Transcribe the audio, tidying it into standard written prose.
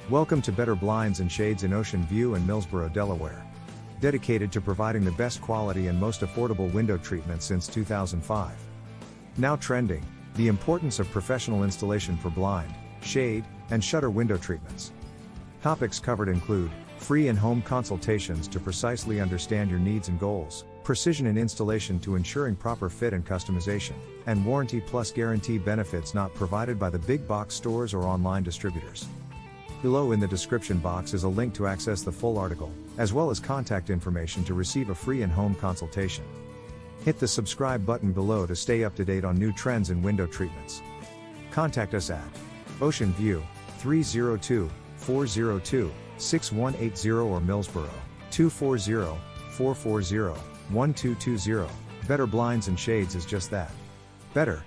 Welcome to Better Blinds and Shades in Ocean View and Millsboro, Delaware. Dedicated to providing the best quality and most affordable window treatment since 2005. Now trending, the importance of professional installation for blind, shade, and shutter window treatments. Topics covered include free in-home consultations to precisely understand your needs and goals, precision in installation to ensuring proper fit and customization, and warranty plus guarantee benefits not provided by the big box stores or online distributors. Below in the description box is a link to access the full article, as well as contact information to receive a free in-home consultation. Hit the subscribe button below to stay up to date on new trends in window treatments. Contact us at Ocean View, 302-402-6180 or Millsboro, 240-440-1220. Better Blinds and Shades is just that. Better.